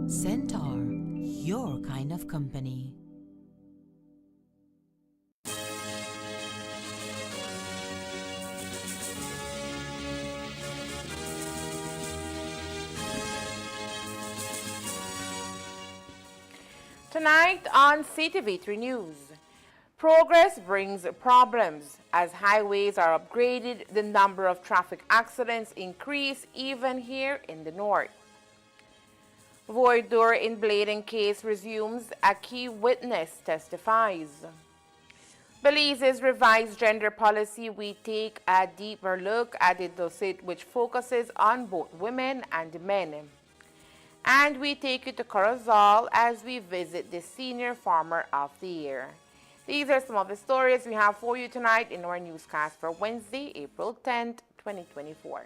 Centaur, your kind of company. Tonight on CTV3 News, progress brings problems. As highways are upgraded, the number of traffic accidents increase even here in the north. Voidor in Bladen case resumes, a key witness testifies. Belize's revised gender policy, we take a deeper look at the dossier which focuses on both women and men. And we take you to Corozal as we visit the Senior Farmer of the Year. These are some of the stories we have for you tonight in our newscast for Wednesday, April 10th, 2024.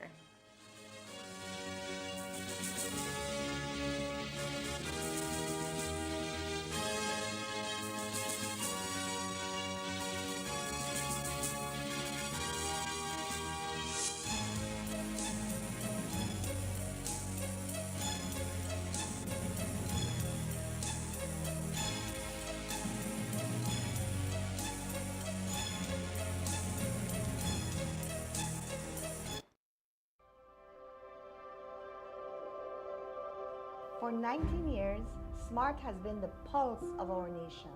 For 19 years, SMART has been the pulse of our nation.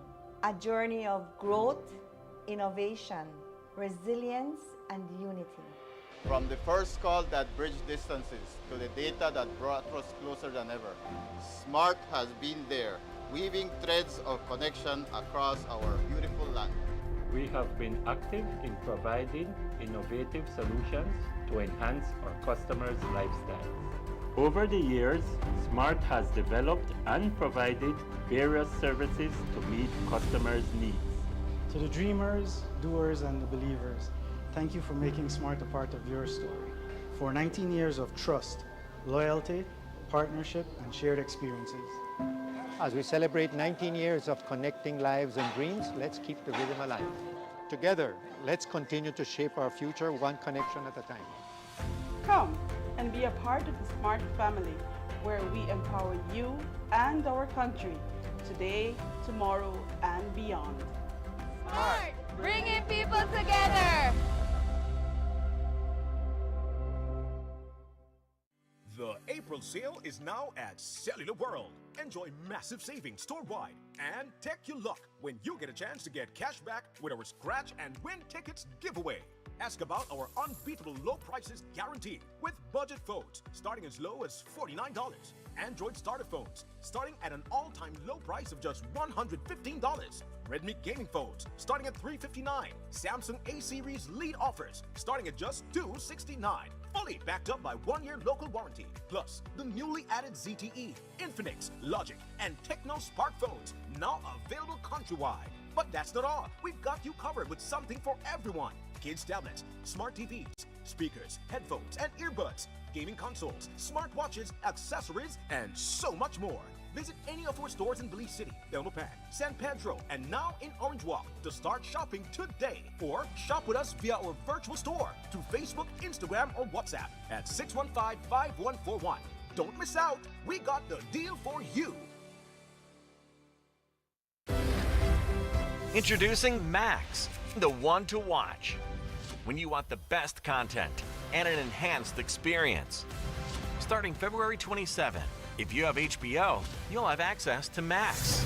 A journey of growth, innovation, resilience, and unity. From the first call that bridged distances to the data that brought us closer than ever, SMART has been there, weaving threads of connection across our beautiful land. We have been active in providing innovative solutions to enhance our customers' lifestyles. Over the years, SMART has developed and provided various services to meet customers' needs. To the dreamers, doers, and the believers, thank you for making SMART a part of your story. For 19 years of trust, loyalty, partnership, and shared experiences. As we celebrate 19 years of connecting lives and dreams, let's keep the rhythm alive. Together, let's continue to shape our future one connection at a time. Come and be a part of the SMART family, where we empower you and our country today, tomorrow, and beyond. SMART, bringing people together. The April sale is now at Cellular World. Enjoy massive savings store-wide and take your luck when you get a chance to get cash back with our Scratch and Win Tickets giveaway. Ask about our unbeatable low prices guaranteed with budget phones starting as low as $49. Android starter phones starting at an all-time low price of just $115. Redmi gaming phones starting at $359. Samsung A series lead offers starting at just $269. Fully backed up by 1-year local warranty. Plus, the newly added ZTE, Infinix, Logic, and Techno smartphones now available countrywide. But that's not all. We've got you covered with something for everyone. Kids tablets, smart TVs, speakers, headphones, and earbuds, gaming consoles, smartwatches, accessories, and so much more. Visit any of our stores in Belize City, Belmopan, San Pedro, and now in Orange Walk to start shopping today. Or shop with us via our virtual store through Facebook, Instagram, or WhatsApp at 615-5141. Don't miss out. We got the deal for you. Introducing Max, the one to watch when you want the best content and an enhanced experience. Starting February 27, if you have HBO, you'll have access to Max.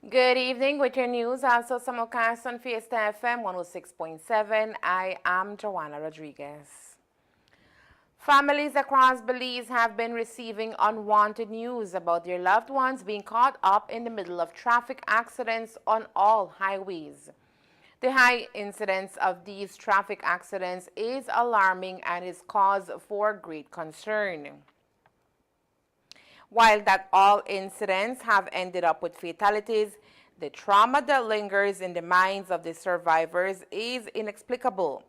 Good evening with your news. Also simulcast on Fiesta FM 106.7. I am Joanna Rodriguez. Families across Belize have been receiving unwanted news about their loved ones being caught up in the middle of traffic accidents on all highways. The high incidence of these traffic accidents is alarming and is cause for great concern. While not all incidents have ended up with fatalities, the trauma that lingers in the minds of the survivors is inexplicable.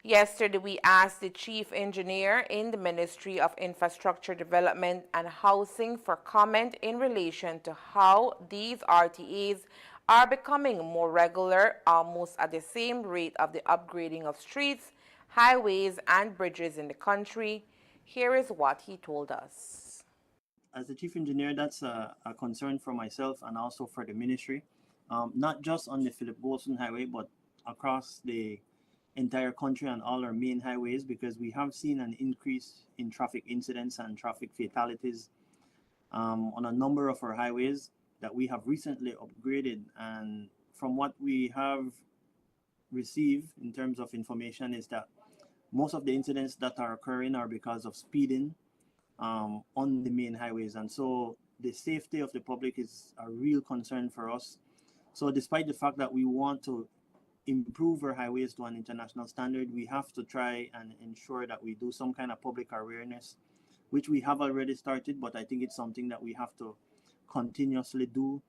Yesterday, we asked the chief engineer in the Ministry of Infrastructure Development and Housing for comment in relation to how these RTAs are becoming more regular, almost at the same rate of the upgrading of streets, highways, and bridges in the country. Here is what he told us. As the chief engineer, that's a concern for myself and also for the ministry, not just on the Philip Wilson Highway, but across the entire country and all our main highways, because we have seen an increase in traffic incidents and traffic fatalities on a number of our highways that we have recently upgraded. And from what we have received in terms of information is that most of the incidents that are occurring are because of speeding on the main highways. And so the safety of the public is a real concern for us. So despite the fact that we want to improve our highways to an international standard, we have to try and ensure that we do some kind of public awareness, which we have already started, but I think it's something that we have to continuously do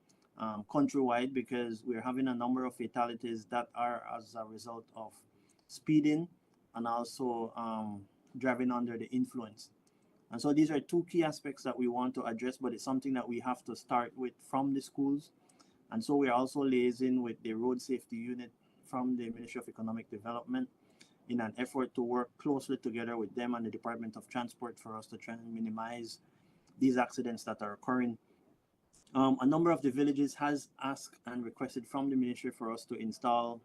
countrywide, because we're having a number of fatalities that are as a result of speeding and also driving under the influence. And so these are two key aspects that we want to address, but it's something that we have to start with from the schools. And so we're also liaising with the road safety unit from the Ministry of Economic Development in an effort to work closely together with them and the Department of Transport for us to try and minimize these accidents that are occurring. A number of the villages has asked and requested from the ministry for us to install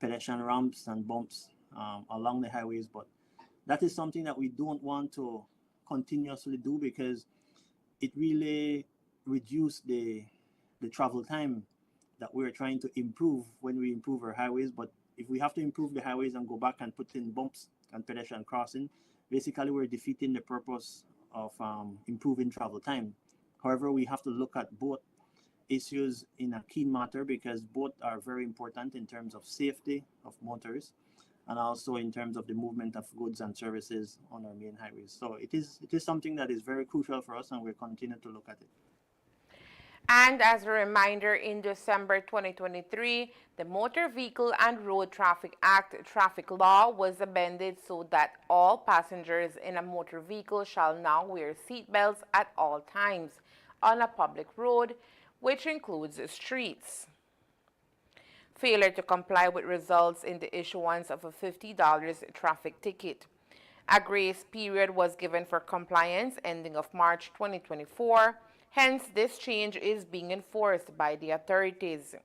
pedestrian ramps and bumps along the highways, but that is something that we don't want to continuously do, because it really reduces the travel time that we're trying to improve when we improve our highways. But if we have to improve the highways and go back and put in bumps and pedestrian crossing, basically we're defeating the purpose of improving travel time. However, we have to look at both issues in a keen manner, because both are very important in terms of safety of motorists and also in terms of the movement of goods and services on our main highways. So it is something that is very crucial for us, and we'll continue to look at it. And as a reminder, in December 2023, the Motor Vehicle and Road Traffic Act traffic law was amended so that all passengers in a motor vehicle shall now wear seatbelts at all times on a public road, which includes streets. Failure to comply with results in the issuance of a $50 traffic ticket. A grace period was given for compliance ending of March 2024. Hence, this change is being enforced by the authorities.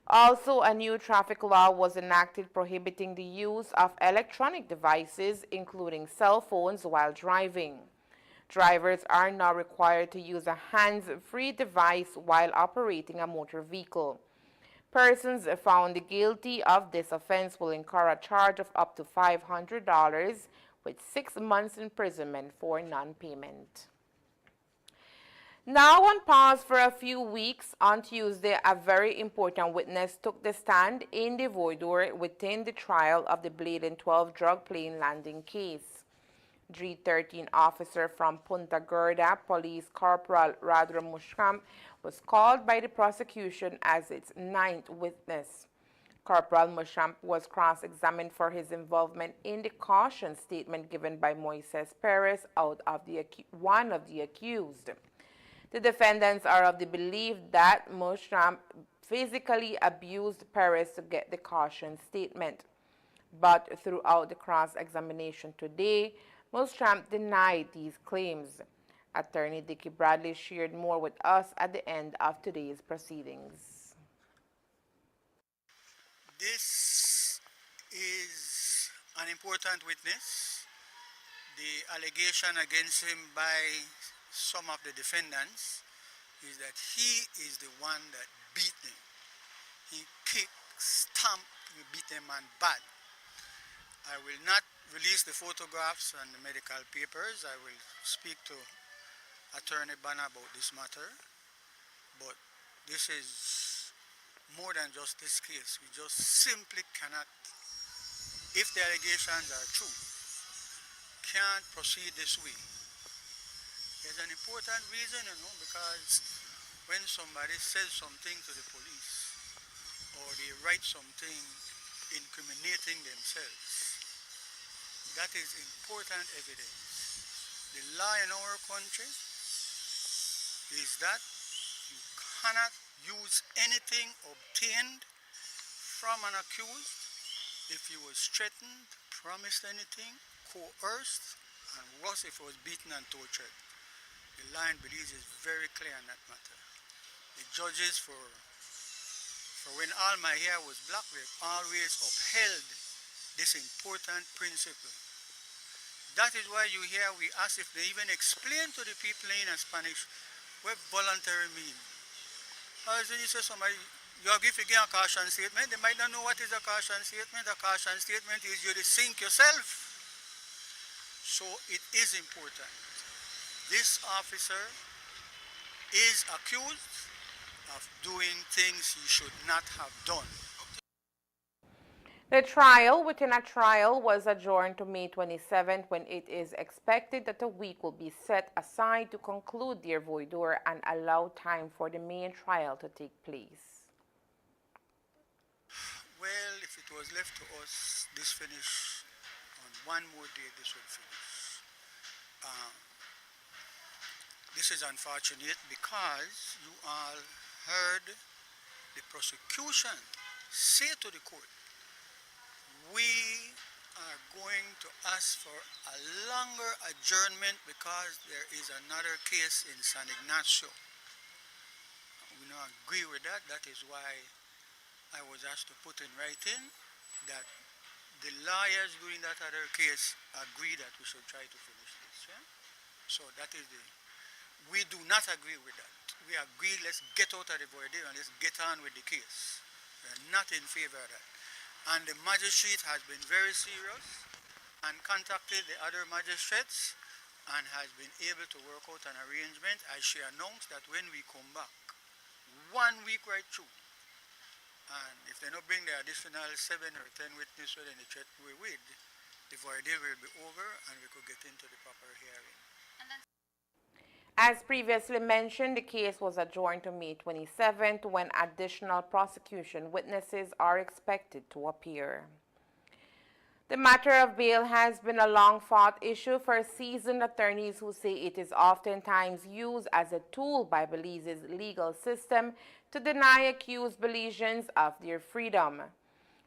Also, a new traffic law was enacted prohibiting the use of electronic devices, including cell phones, while driving. Drivers are now required to use a hands-free device while operating a motor vehicle. Persons found guilty of this offense will incur a charge of up to $500 with 6 months imprisonment for non-payment. Now on pause for a few weeks, on Tuesday, a very important witness took the stand in the voidor within the trial of the Bladen 12 drug plane landing case. G13 officer from Punta Gorda, Police Corporal Radra Mushkamp, was called by the prosecution as its 9th witness. Corporal Mushkamp was cross-examined for his involvement in the caution statement given by Moises Perez out of one of the accused. The defendants are of the belief that Mushkamp physically abused Perez to get the caution statement. But throughout the cross-examination today, Mushkamp denied these claims. Attorney Dickie Bradley shared more with us at the end of today's proceedings. This is an important witness. The allegation against him by some of the defendants is that he is the one that beat them. He kicked, stamped, he beat them and bad. I will not release the photographs and the medical papers. I will speak to Attorney Banner about this matter, but this is more than just this case. We just simply cannot, if the allegations are true, can't proceed this way. There's an important reason, because when somebody says something to the police or they write something incriminating themselves, that is important evidence. The law in our country is that you cannot use anything obtained from an accused if he was threatened, promised anything, coerced, and worse if he was beaten and tortured. The law in Belize is very clear on that matter. The judges for when all my hair was black, they've always upheld this important principle. That is why you hear we ask if they even explain to the people in Spanish what voluntary means. As when you say somebody, you have given a caution statement, they might not know what is a caution statement. A caution statement is you sink yourself. So it is important. This officer is accused of doing things he should not have done. The trial within a trial was adjourned to May 27th, when it is expected that a week will be set aside to conclude the voir dire and allow time for the main trial to take place. Well, if it was left to us, this finish on one more day, this would finish. This is unfortunate because you all heard the prosecution say to the court, we are going to ask for a longer adjournment because there is another case in San Ignacio. We don't agree with that. That is why I was asked to put in writing that the lawyers doing that other case agree that we should try to finish this. Yeah? So that is we do not agree with that. We agree, let's get out of the voir dire and let's get on with the case. We are not in favor of that. And the magistrate has been very serious and contacted the other magistrates and has been able to work out an arrangement. I shall announce that when we come back, 1 week right through, and if they don't bring the additional 7 or 10 witnesses, then the threat we with, the voir dire will be over and we could get into the proper hearing. As previously mentioned, the case was adjourned to May 27th, when additional prosecution witnesses are expected to appear. The matter of bail has been a long-fought issue for seasoned attorneys who say it is oftentimes used as a tool by Belize's legal system to deny accused Belizeans of their freedom.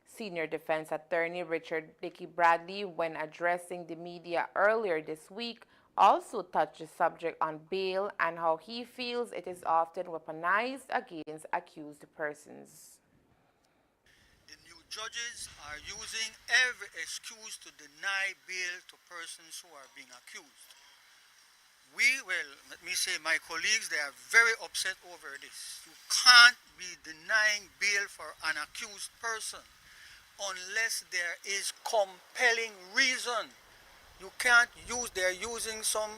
Senior defense attorney Richard Dickey Bradley, when addressing the media earlier this week, also touched the subject on bail and how he feels it is often weaponized against accused persons. The new judges are using every excuse to deny bail to persons who are being accused. Let me say, my colleagues, they are very upset over this. You can't be denying bail for an accused person unless there is compelling reason. You can't use, they're using some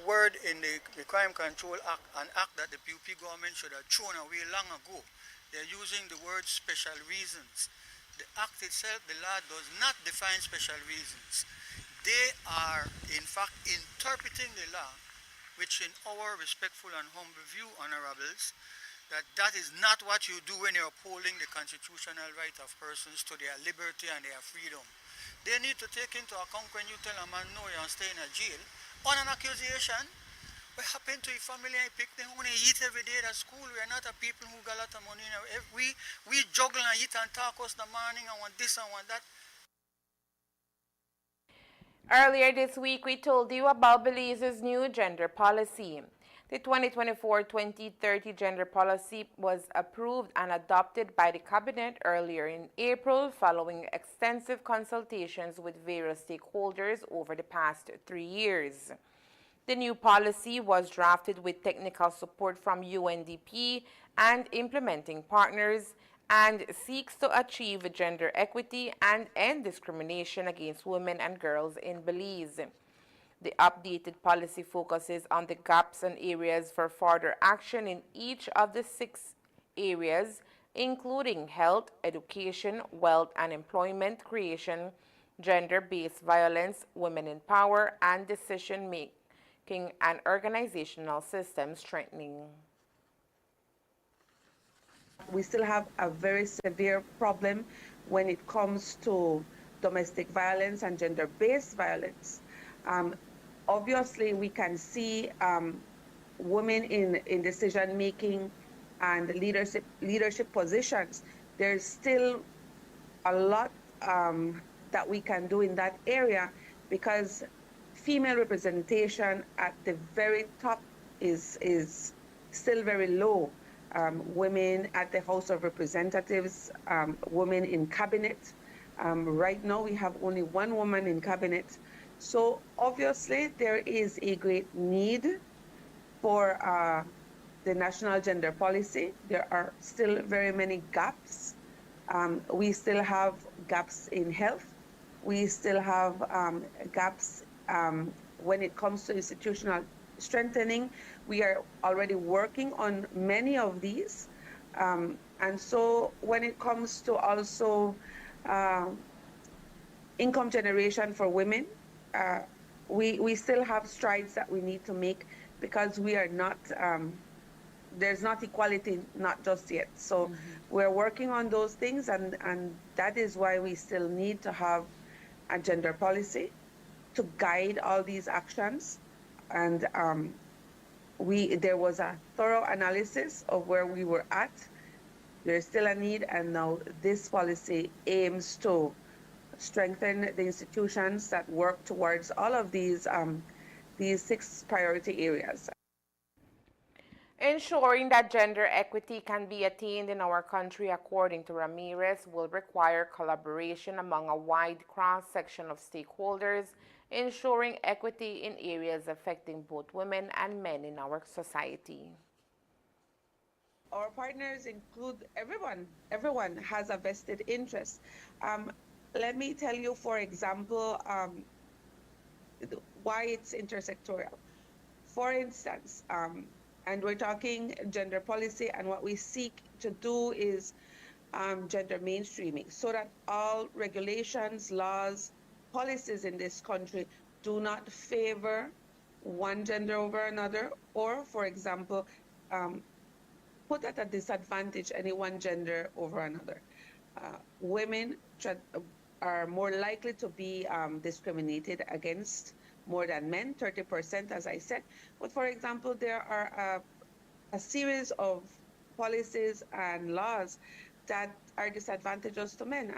word in the Crime Control Act, an act that the PUP government should have thrown away long ago. They're using the word special reasons. The act itself, the law, does not define special reasons. They are, in fact, interpreting the law, which in our respectful and humble view, honorables, that is not what you do when you're upholding the constitutional right of persons to their liberty and their freedom. They need to take into account when you tell a man, no, you're staying in jail on an accusation. What happened to your family? I pick them when they eat every day at school. We are not a people who got a lot of money. We juggle and eat and talk us the morning and want this and want that. Earlier this week, we told you about Belize's new gender policy. The 2024-2030 gender policy was approved and adopted by the Cabinet earlier in April, following extensive consultations with various stakeholders over the past 3 years. The new policy was drafted with technical support from UNDP and implementing partners, and seeks to achieve gender equity and end discrimination against women and girls in Belize. The updated policy focuses on the gaps and areas for further action in each of the 6 areas, including health, education, wealth and employment creation, gender-based violence, women in power, and decision-making and organizational system strengthening. We still have a very severe problem when it comes to domestic violence and gender-based violence. Obviously, we can see women in decision-making and leadership positions. There's still a lot that we can do in that area because female representation at the very top is still very low. Women at the House of Representatives, women in cabinet. Right now we have only one woman in cabinet. So obviously there is a great need for the national gender policy. There are still very many gaps. We still have gaps in health. We still have gaps when it comes to institutional strengthening. We are already working on many of these. And so when it comes to also income generation for women, we still have strides that we need to make because we are not, there's not equality, not just yet. So we're working on those things, and that is why we still need to have a gender policy to guide all these actions. And there was a thorough analysis of where we were at. There's still a need, and now this policy aims to strengthen the institutions that work towards all of these 6 priority areas. Ensuring that gender equity can be attained in our country, according to Ramirez, will require collaboration among a wide cross-section of stakeholders, ensuring equity in areas affecting both women and men in our society. Our partners include everyone. Everyone has a vested interest. Let me tell you, for example, why it's intersectoral. For instance, and we're talking gender policy, and what we seek to do is gender mainstreaming, so that all regulations, laws, policies in this country do not favor one gender over another, or, for example, put at a disadvantage any one gender over another. Women are more likely to be discriminated against more than men, 30%, as I said. But for example, there are a series of policies and laws that are disadvantageous to men.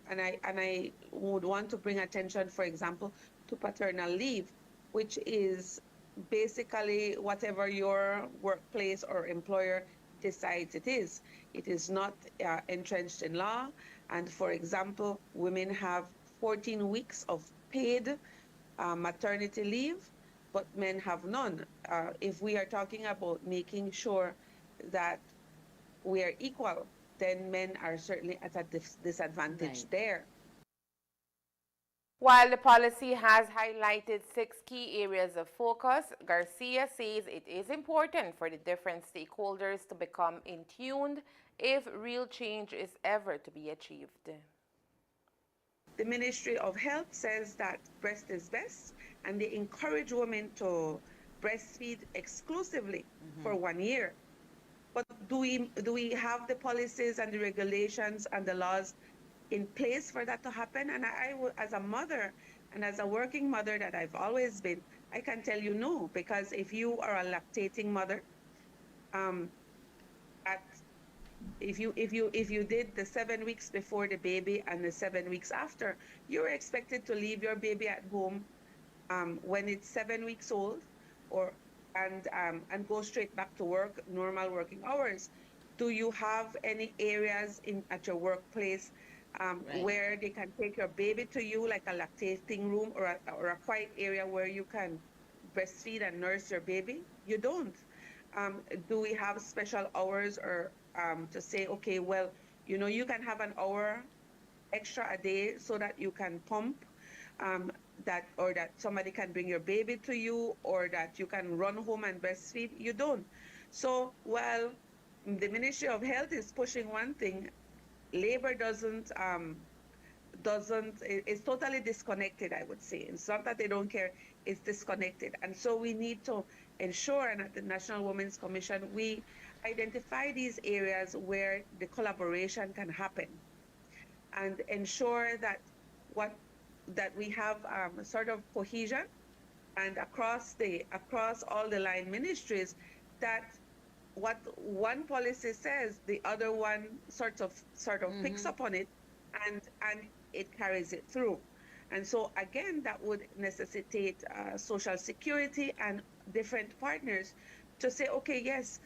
And I would want to bring attention, for example, to paternal leave, which is basically whatever your workplace or employer decides it is. It is not entrenched in law. And for example, women have 14 weeks of paid maternity leave, but men have none. If we are talking about making sure that we are equal, then men are certainly at a disadvantage there. While the policy has highlighted 6 key areas of focus, Garcia says it is important for the different stakeholders to become in tune if real change is ever to be achieved. The Ministry of Health says that breast is best, and they encourage women to breastfeed exclusively for 1 year. But do we have the policies and the regulations and the laws in place for that to happen? And I as a mother and as a working mother that I've always been, I can tell you no, because if you are a lactating mother, if you did the 7 weeks before the baby and the 7 weeks after, you're expected to leave your baby at home when it's 7 weeks old, and go straight back to work, normal working hours. Do you have any areas at your workplace where they can take your baby to you, like a lactating room or a quiet area where you can breastfeed and nurse your baby? You don't. Do we have special hours or to say, okay, well, you can have an hour extra a day so that you can pump, that somebody can bring your baby to you, or that you can run home and breastfeed? You don't. So, well, the Ministry of Health is pushing one thing, labor it's totally disconnected, I would say. It's not that they don't care, it's disconnected. And so we need to ensure, and at the National Women's Commission, we identify these areas where the collaboration can happen and ensure that we have a sort of cohesion and across all the line ministries, that what one policy says, the other one sort of picks up on it and it carries it through. And so again, that would necessitate Social Security and different partners to say, okay, yes,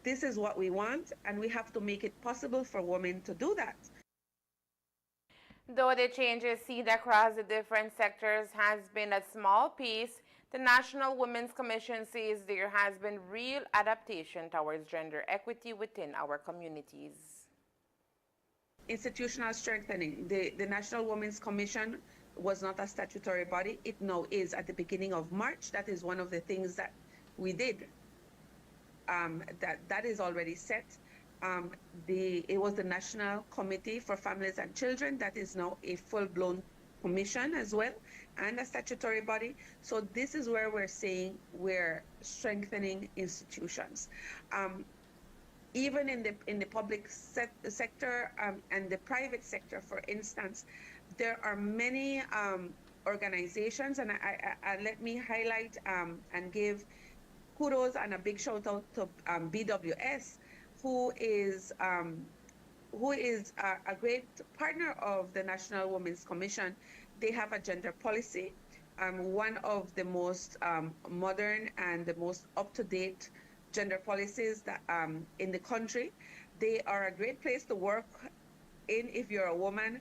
this is what we want, and we have to make it possible for women to do that. Though the changes seen across the different sectors has been at small pace, the National Women's Commission says there has been real adaptation towards gender equity within our communities. Institutional strengthening. The National Women's Commission was not a statutory body. It now is at the beginning of March. That is one of the things that we did. That is already set. It was the National Committee for Families and Children that is now a full-blown commission as well, and a statutory body. So this is where we're saying we're strengthening institutions. Even in the public sector and the private sector, for instance, there are many organizations, and let me highlight and give kudos and a big shout out to BWS, who is a great partner of the National Women's Commission. They have a gender policy, one of the most modern and the most up-to-date gender policies that in the country. They are a great place to work in if you're a woman.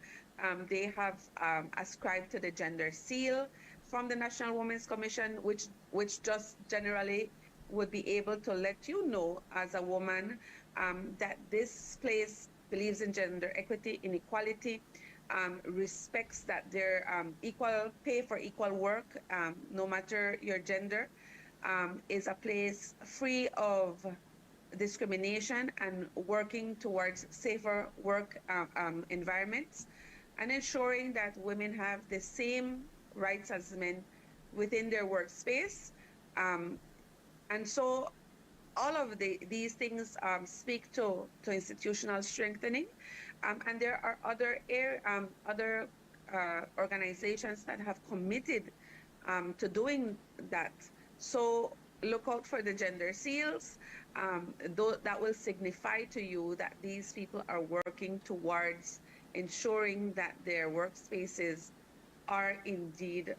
They have ascribed to the gender seal from the National Women's Commission, which just generally would be able to let you know as a woman that this place believes in gender equity, inequality, respects that they're equal pay for equal work, no matter your gender, is a place free of discrimination and working towards safer work environments, and ensuring that women have the same rights as men within their workspace. And so all of these things speak to institutional strengthening. And there are other organizations that have committed to doing that. So look out for the gender seals. That will signify to you that these people are working towards ensuring that their workspaces are indeed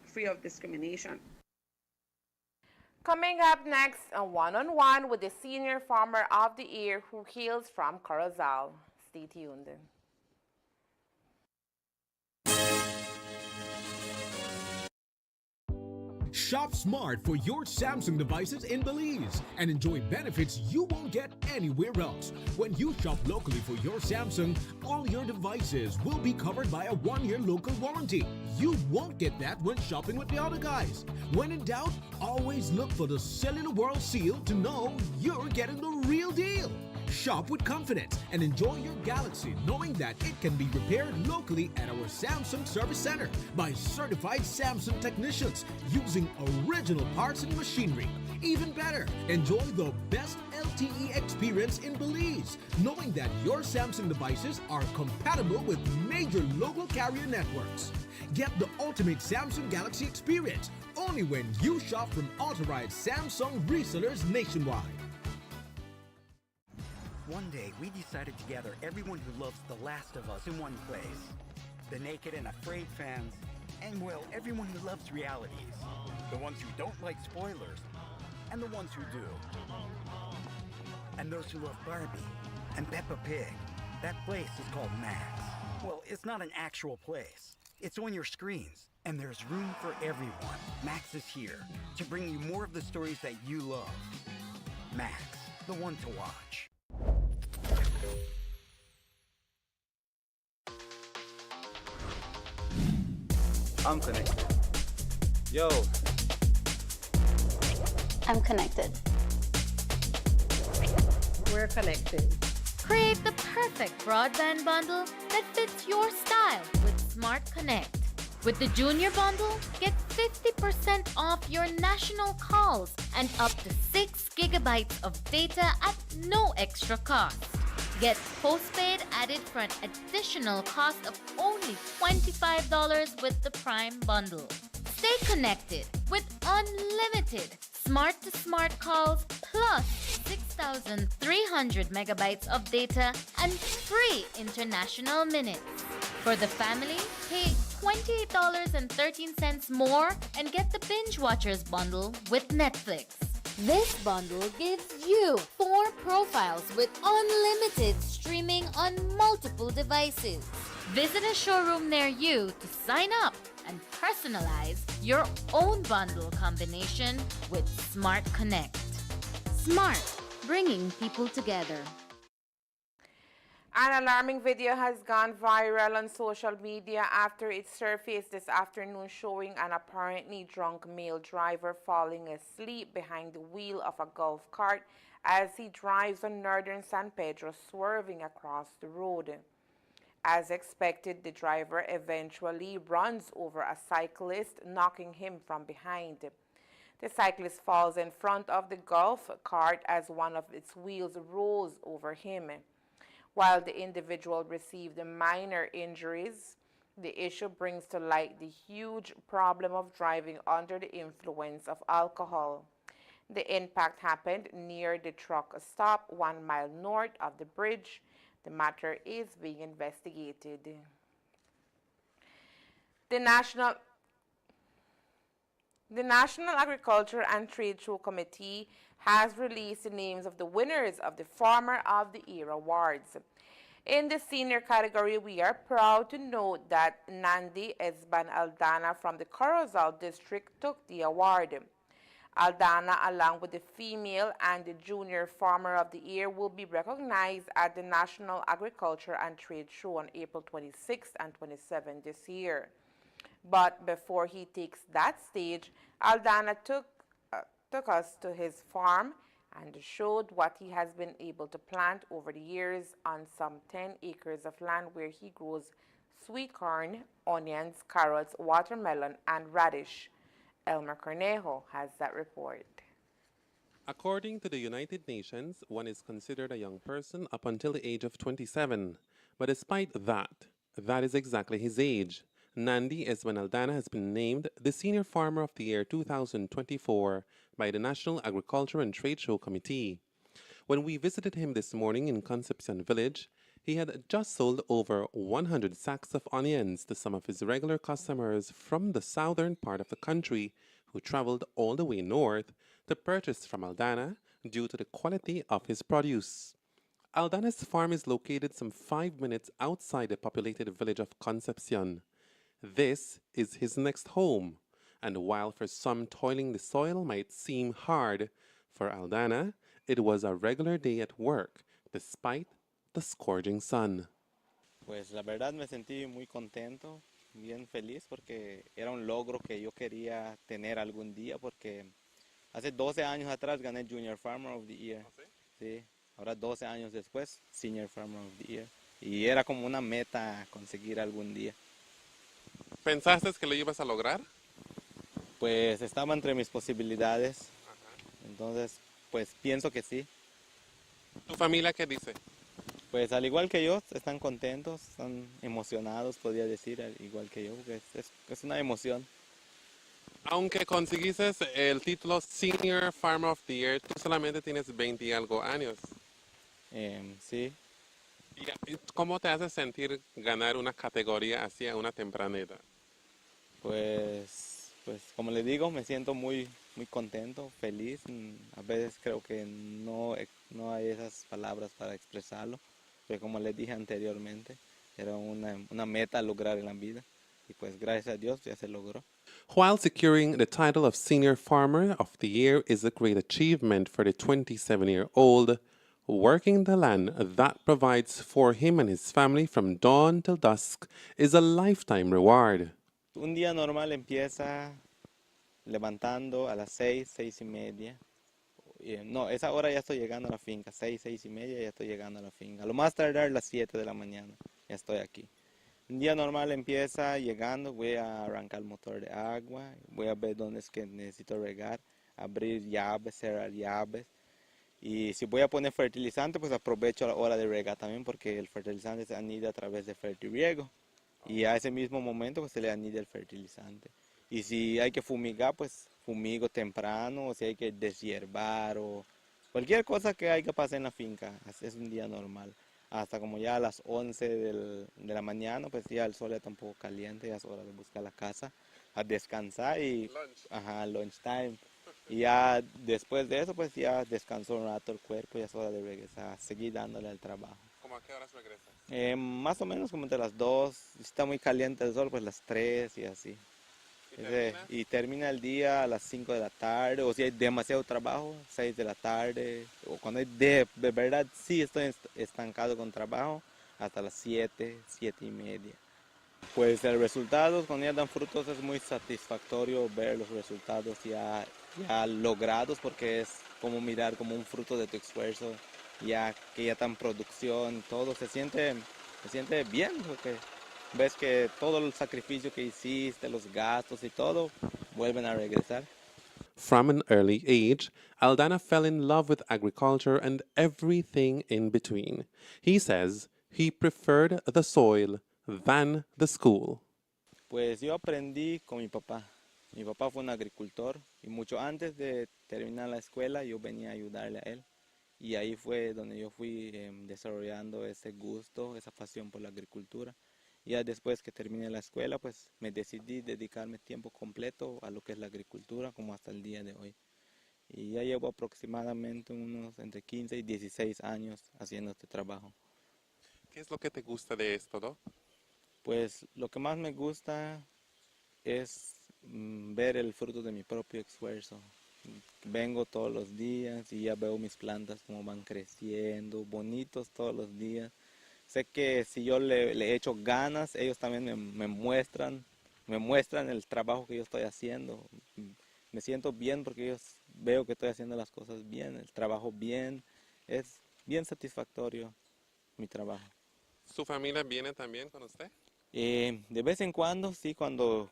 free of discrimination. Coming up next, a one-on-one with the Senior Farmer of the Year who hails from Corozal. Stay tuned. Shop smart for your Samsung devices in Belize and enjoy benefits you won't get anywhere else. When you shop locally for your Samsung, all your devices will be covered by a 1-year local warranty. You won't get that when shopping with the other guys. When in doubt, always look for the Cellular World seal to know you're getting the real deal. Shop with confidence and enjoy your Galaxy knowing that it can be repaired locally at our Samsung Service Center by certified Samsung technicians using original parts and machinery. Even better, enjoy the best LTE experience in Belize, knowing that your Samsung devices are compatible with major local carrier networks. Get the ultimate Samsung Galaxy experience only when you shop from authorized Samsung resellers nationwide. One day, we decided to gather everyone who loves The Last of Us in one place. The naked and afraid fans, and well, everyone who loves realities. The ones who don't like spoilers, and the ones who do. And those who love Barbie and Peppa Pig. That place is called Max. Well, it's not an actual place. It's on your screens, and there's room for everyone. Max is here to bring you more of the stories that you love. Max, the one to watch. I'm connected. Yo. I'm connected. we're connected. Create the perfect broadband bundle that fits your style with Smart Connect. With the Junior Bundle, get 50% off your national calls and up to 6 gigabytes of data at no extra cost. Get postpaid added for an additional cost of only $25 with the Prime Bundle. Stay connected with unlimited smart-to-smart calls plus 6,300 megabytes of data and free international minutes. For the family, pay $28.13 more and get the Binge Watchers bundle with Netflix. This bundle gives you 4 profiles with unlimited streaming on multiple devices. Visit a showroom near you to sign up and personalize your own bundle combination with Smart Connect. Smart, bringing people together. An alarming video has gone viral on social media after it surfaced this afternoon showing an apparently drunk male driver falling asleep behind the wheel of a golf cart as he drives on northern San Pedro, swerving across the road. As expected, the driver eventually runs over a cyclist, knocking him from behind. The cyclist falls in front of the golf cart as one of its wheels rolls over him. While the individual received minor injuries, the issue brings to light the huge problem of driving under the influence of alcohol. The impact happened near the truck stop 1 mile north of the bridge. The matter is being investigated. The National Agriculture and Trade Show Committee has released the names of the winners of the Farmer of the Year awards. In the senior category, we are proud to note that Nandi Esban Aldana from the Corozal district took the award. Aldana, along with the female and the junior Farmer of the Year, will be recognized at the National Agriculture and Trade Show on April 26th and 27th this year. But before he takes that stage, Aldana took us to his farm and showed what he has been able to plant over the years on some 10 acres of land where he grows sweet corn, onions, carrots, watermelon, and radish. Elmer Cornejo has that report. According to the United Nations, one is considered a young person up until the age of 27. But despite that, that is exactly his age. Nandi Esmanaldana has been named the Senior Farmer of the Year 2024 by the National Agriculture and Trade Show Committee. When we visited him this morning in Concepcion Village, he had just sold over 100 sacks of onions to some of his regular customers from the southern part of the country who traveled all the way north to purchase from Aldana due to the quality of his produce. Aldana's farm is located some 5 minutes outside the populated village of Concepcion. This is his next home, and while for some toiling the soil might seem hard, for Aldana it was a regular day at work despite the scorching sun. Pues la verdad me sentí muy contento, bien feliz porque era un logro que yo quería tener algún día porque hace 12 años atrás gané Junior Farmer of the Year. Sí, ahora 12 años después, Senior Farmer of the Year. Y era como una meta conseguir algún día. ¿Pensaste que lo ibas a lograr? Pues estaba entre mis posibilidades. Entonces, pues pienso que sí. ¿Tu familia qué dice? Pues al igual que yo, están contentos, están emocionados, podría decir, al igual que yo, porque es una emoción. Aunque conseguiste el título Senior Farmer of the Year, tú solamente tienes 20 y algo años. Sí. ¿Y cómo te hace sentir ganar una categoría así a una temprana edad? Pues como le digo, me siento muy contento, feliz. A veces creo que no hay esas palabras para expresarlo, pero como les dije anteriormente, era una meta a lograr en la vida y pues gracias a Dios ya se logró. While securing the title of Senior Farmer of the Year is a great achievement for the 27-year-old, working the land that provides for him and his family from dawn till dusk is a lifetime reward. Un día normal empieza levantando a las 6:30 No, esa hora ya estoy llegando a la finca, 6:30 ya estoy llegando a la finca. A lo más tardar las 7 de la mañana, ya estoy aquí. Un día normal empieza llegando, voy a arrancar el motor de agua, voy a ver dónde es que necesito regar, abrir llaves, cerrar llaves. Y si voy a poner fertilizante, pues aprovecho la hora de regar también porque el fertilizante se anida a través de fertirriego. Y a ese mismo momento pues se le anida el fertilizante. Y si hay que fumigar, pues fumigo temprano, o si hay que deshiervar o cualquier cosa que haya que pasar en la finca, es un día normal. Hasta como ya a las 11 de la mañana, pues ya el sol ya está un poco caliente, ya es hora de buscar la casa, a descansar y ajá, lunch time. Y ya después de eso, pues ya descansó un rato el cuerpo, ya es hora de regresar, seguir dándole al trabajo. ¿Cómo a qué horas regresas? Más o menos como entre las 2, si está muy caliente el sol, pues las 3 y así. Y termina el día a las 5 de la tarde, o si hay demasiado trabajo, 6 de la tarde, o cuando hay de verdad sí estoy estancado con trabajo, hasta las 7, 7:30. Pues el resultado, cuando ya dan frutos, es muy satisfactorio ver los resultados ya logrados, porque es como mirar como un fruto de tu esfuerzo, ya que ya está en producción, todo se siente bien, porque ves que todo el sacrificio que hiciste, los gastos y todo, vuelven a regresar. From an early age, Aldana fell in love with agriculture and everything in between. He says he preferred the soil than the school. Pues yo aprendí con mi papá. Mi papá fue un agricultor y mucho antes de terminar la escuela yo venía a ayudarle a él. Y ahí fue donde yo fui desarrollando ese gusto, esa pasión por la agricultura. Y ya después que terminé la escuela, pues me decidí dedicarme tiempo completo a lo que es la agricultura, como hasta el día de hoy. Y ya llevo aproximadamente unos entre 15 y 16 años haciendo este trabajo. ¿Qué es lo que te gusta de esto, Doc? Pues lo que más me gusta es ver el fruto de mi propio esfuerzo. Vengo todos los días y ya veo mis plantas como van creciendo, bonitos todos los días. Sé que si yo le echo ganas, ellos también me muestran el trabajo que yo estoy haciendo. Me siento bien porque ellos veo que estoy haciendo las cosas bien, el trabajo bien. Es bien satisfactorio mi trabajo. ¿Su familia viene también con usted? De vez en cuando, sí, cuando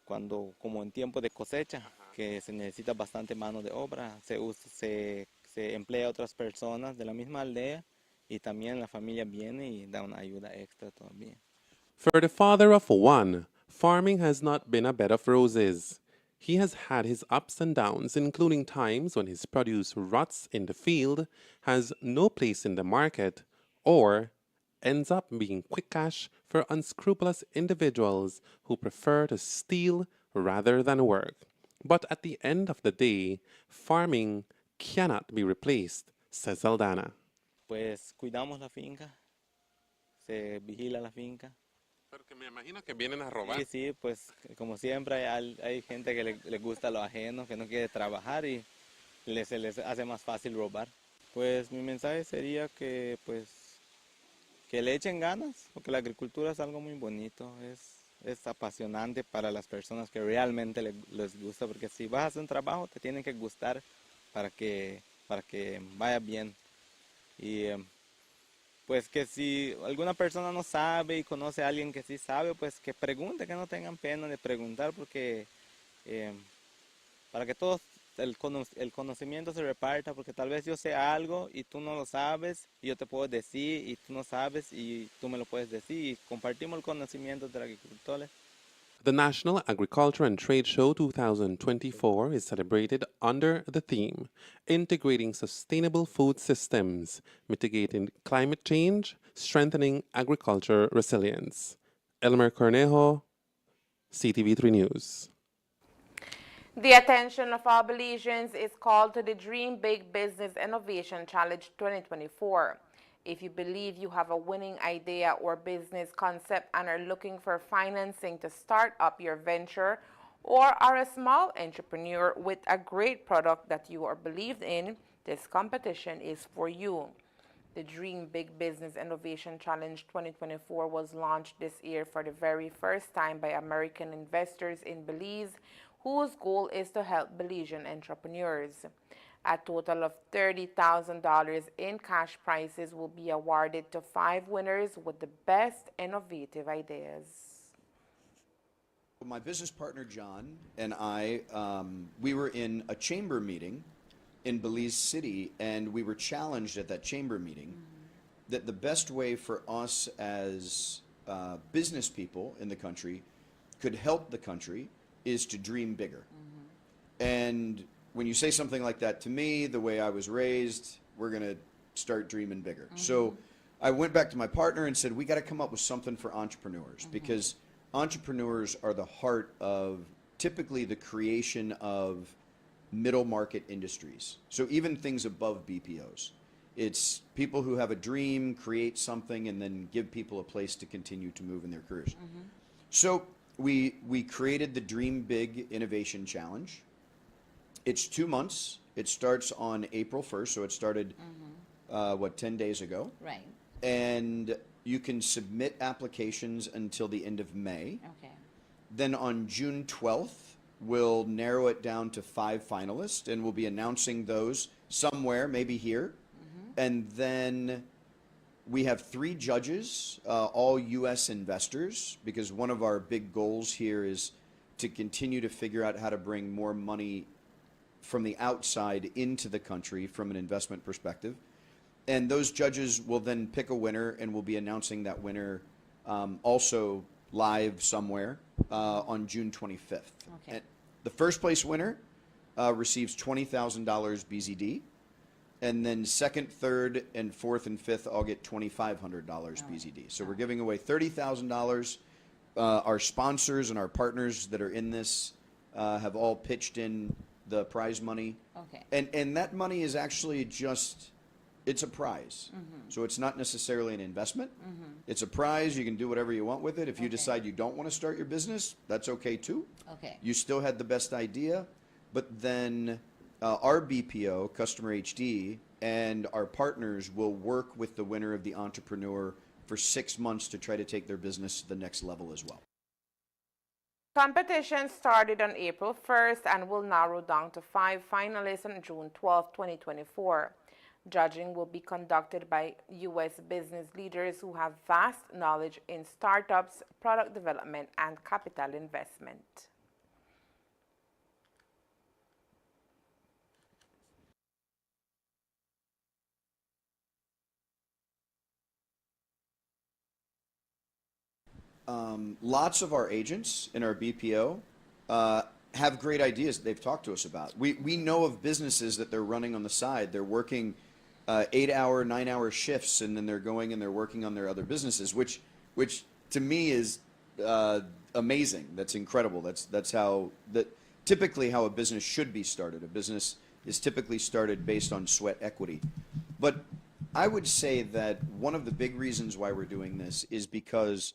como en tiempo de cosecha, que se necesita bastante mano de obra, se emplea a otras personas de la misma aldea y también la familia viene y da una ayuda extra todavía. For the father of one, farming has not been a bed of roses. He has had his ups and downs, including times when his produce rots in the field, has no place in the market, or ends up being quick cash for unscrupulous individuals who prefer to steal rather than work. But at the end of the day, farming cannot be replaced, says Aldana. Pues cuidamos la finca, se vigila la finca. Pero que me imagino que vienen a robar. Sí, sí, pues como siempre hay gente que le gusta lo ajeno, que no quiere trabajar y se les hace más fácil robar. Pues mi mensaje sería que le echen ganas, porque la agricultura es algo muy bonito, es apasionante para las personas que realmente les gusta, porque si vas a hacer un trabajo te tiene que gustar para que vaya bien. Y pues que si alguna persona no sabe y conoce a alguien que sí sabe, pues que pregunte, que no tengan pena de preguntar, porque para que todos el conocimiento se reparta, porque tal vez yo sé algo y tú no lo sabes, y yo te puedo decir y tú no sabes y tú me lo puedes decir, y compartimos el conocimiento de los agricultores. The National Agriculture and Trade Show 2024 is celebrated under the theme Integrating Sustainable Food Systems, Mitigating Climate Change, Strengthening Agriculture Resilience. Elmer Cornejo, CTV3 News. The attention of all Belizeans is called to the Dream Big Business Innovation Challenge 2024. If you believe you have a winning idea or business concept and are looking for financing to start up your venture, or are a small entrepreneur with a great product that you are believed in, this competition is for you. The Dream Big Business Innovation Challenge 2024 was launched this year for the very first time by American investors in Belize, whose goal is to help Belizean entrepreneurs. A total of $30,000 in cash prizes will be awarded to 5 winners with the best innovative ideas. My business partner, John, and I, we were in a chamber meeting in Belize City, and we were challenged at that chamber meeting that the best way for us as business people in the country could help the country is to dream bigger. And when you say something like that to me, the way I was raised, we're going to start dreaming bigger. So I went back to my partner and said, we got to come up with something for entrepreneurs, because entrepreneurs are the heart of typically the creation of middle market industries. So even things above BPOs. It's people who have a dream, create something, and then give people a place to continue to move in their careers. So we created the Dream Big Innovation Challenge. It's 2 months. It starts on April 1st, so it started, 10 days ago? Right. And you can submit applications until the end of May. Okay. Then on June 12th, we'll narrow it down to 5 finalists, and we'll be announcing those somewhere, maybe here. And then we have 3 judges, all U.S. investors, because one of our big goals here is to continue to figure out how to bring more money from the outside into the country from an investment perspective. And those judges will then pick a winner, and we'll be announcing that winner also live somewhere on June 25th. Okay. And the first place winner receives $20,000 BZD. And then second, third, and fourth, and fifth all get $2,500 BZD. So we're giving away $30,000. Our sponsors and our partners that are in this have all pitched in the prize money. Okay. And that money is actually just, it's a prize. So it's not necessarily an investment. It's a prize. You can do whatever you want with it. If you decide you don't want to start your business, that's okay too. Okay. You still had the best idea, but then our BPO, Customer HD, and our partners will work with the winner of the entrepreneur for 6 months to try to take their business to the next level as well. Competition started on April 1st and will narrow down to 5 finalists on June 12, 2024. Judging will be conducted by U.S. business leaders who have vast knowledge in startups, product development, and capital investment. Lots of our agents in our BPO have great ideas that they've talked to us about. We know of businesses that they're running on the side. They're working 8-hour, 9-hour shifts, and then they're going and they're working on their other businesses, which to me is amazing. That's incredible. That's how typically how a business should be started. A business is typically started based on sweat equity. But I would say that one of the big reasons why we're doing this is because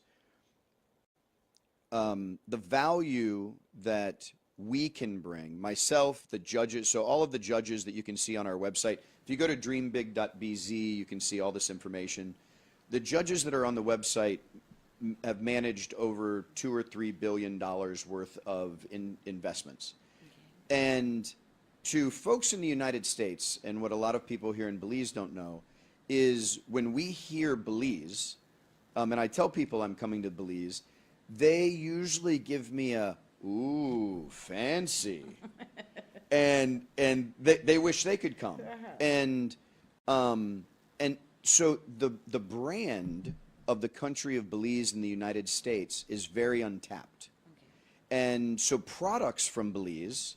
the value that we can bring, myself, the judges, so all of the judges that you can see on our website, if you go to dreambig.bz, you can see all this information. The judges that are on the website have managed over $2 or $3 billion worth of investments. And to folks in the United States, and what a lot of people here in Belize don't know, is when we hear Belize, and I tell people I'm coming to Belize, they usually give me a, ooh, fancy. and they wish they could come. And so the brand of the country of Belize in the United States is very untapped. And so products from Belize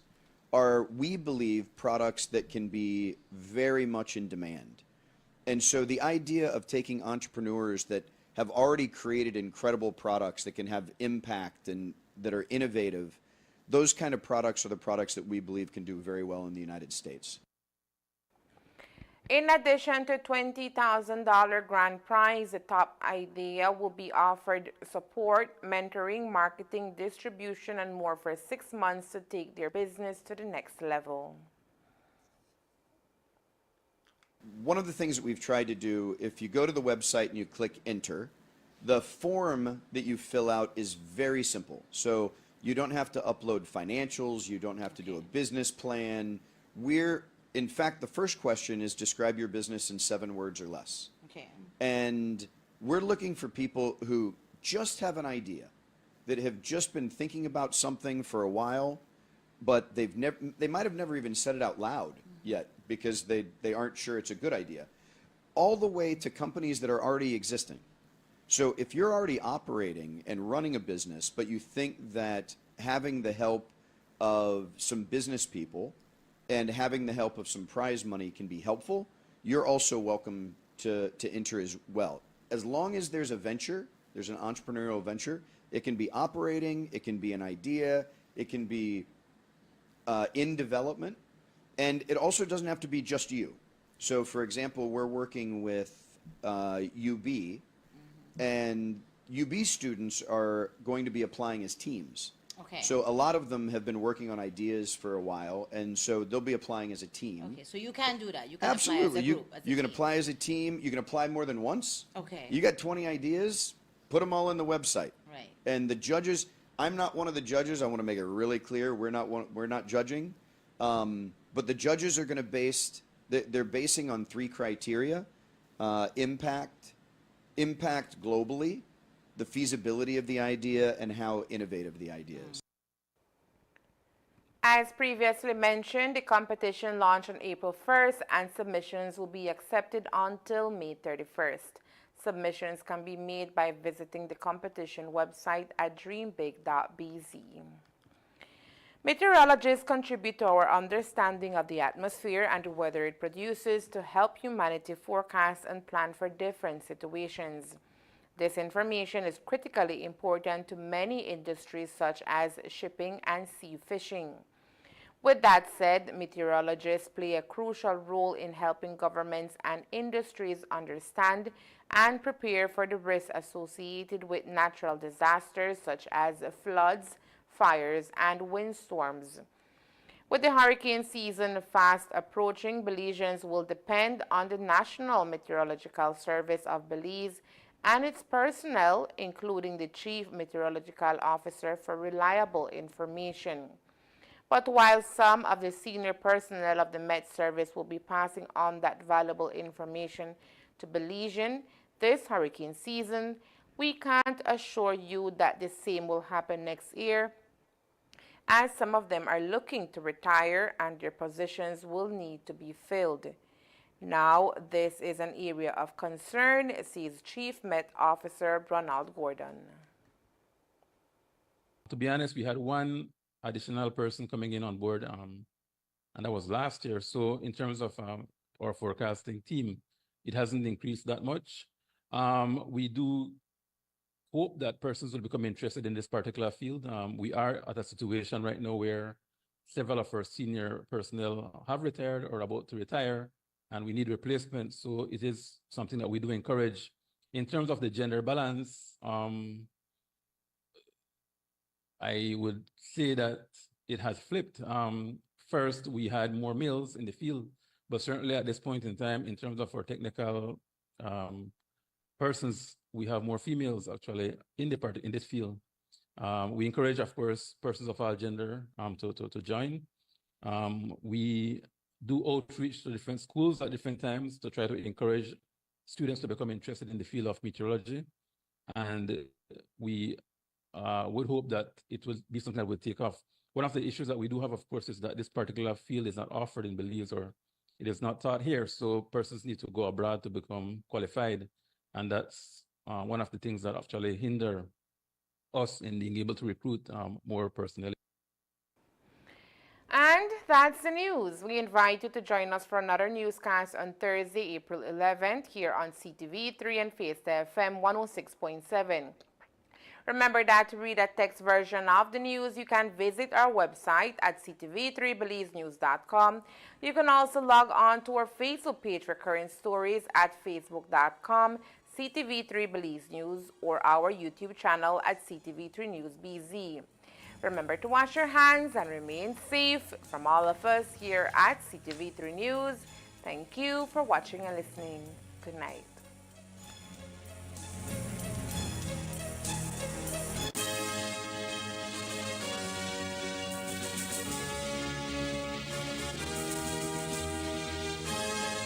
are, we believe, products that can be very much in demand. And so the idea of taking entrepreneurs that have already created incredible products that can have impact and that are innovative, those kind of products are the products that we believe can do very well in the United States. In addition to $20,000 grand prize, the top idea will be offered support, mentoring, marketing, distribution, and more for 6 months to take their business to the next level. One of the things that we've tried to do, if you go to the website and you click enter, the form that you fill out is very simple. So you don't have to upload financials, you don't have to do a business plan. in fact, the first question is describe your business in 7 words or less. Okay. And we're looking for people who just have an idea, that have just been thinking about something for a while, but they might have never even said it out loud yet because they aren't sure it's a good idea, all the way to companies that are already existing. So if you're already operating and running a business, but you think that having the help of some business people and having the help of some prize money can be helpful, you're also welcome to enter as well. As long as there's a venture, there's an entrepreneurial venture, it can be operating, it can be an idea, it can be in development, and it also doesn't have to be just you. So for example, we're working with UB, and UB students are going to be applying as teams. Okay. So a lot of them have been working on ideas for a while, and so they'll be applying as a team. Okay, so you can do that. You can Absolutely. apply as a group. You can apply as a team. You can apply more than once. Okay. You got 20 ideas, put them all in the website. Right. And the judges, I'm not one of the judges. I want to make it really clear. We're not judging. But the judges are going to they're basing on 3 criteria: impact globally, the feasibility of the idea, and how innovative the idea is. As previously mentioned, the competition launched on April 1st and submissions will be accepted until May 31st. Submissions can be made by visiting the competition website at dreambig.bz. Meteorologists contribute to our understanding of the atmosphere and the weather it produces to help humanity forecast and plan for different situations. This information is critically important to many industries such as shipping and sea fishing. With that said, meteorologists play a crucial role in helping governments and industries understand and prepare for the risks associated with natural disasters such as floods, fires, and windstorms. With the hurricane season fast approaching, Belizeans will depend on the National Meteorological Service of Belize and its personnel, including the Chief Meteorological Officer, for reliable information. But while some of the senior personnel of the Met Service will be passing on that valuable information to Belizean this hurricane season, we can't assure you that the same will happen next year, as some of them are looking to retire and their positions will need to be filled. Now, this is an area of concern, says Chief Met Officer Ronald Gordon. To be honest, we had one additional person coming in on board, and that was last year. So in terms of our forecasting team, it hasn't increased that much. We do hope that persons will become interested in this particular field. We are at a situation right now where several of our senior personnel have retired or about to retire, and we need replacement. So it is something that we do encourage. In terms of the gender balance, I would say that it has flipped. First, we had more males in the field, but certainly at this point in time, in terms of our technical persons, we have more females actually in this field. We encourage, of course, persons of all gender to join. We do outreach to different schools at different times to try to encourage students to become interested in the field of meteorology. And we would hope that it will be something that will take off. One of the issues that we do have, of course, is that this particular field is not offered in Belize, or it is not taught here. So persons need to go abroad to become qualified. And that's one of the things that actually hinder us in being able to recruit more personnel. And that's the news. We invite you to join us for another newscast on Thursday, April 11th, here on CTV3 and Fiesta FM 106.7. Remember that to read a text version of the news, you can visit our website at ctv3belizenews.com. You can also log on to our Facebook page for current stories at facebook.com CTV3 Belize News, or our YouTube channel at CTV3 News BZ. Remember to wash your hands and remain safe. From all of us here at CTV3 News, thank you for watching and listening. Good night.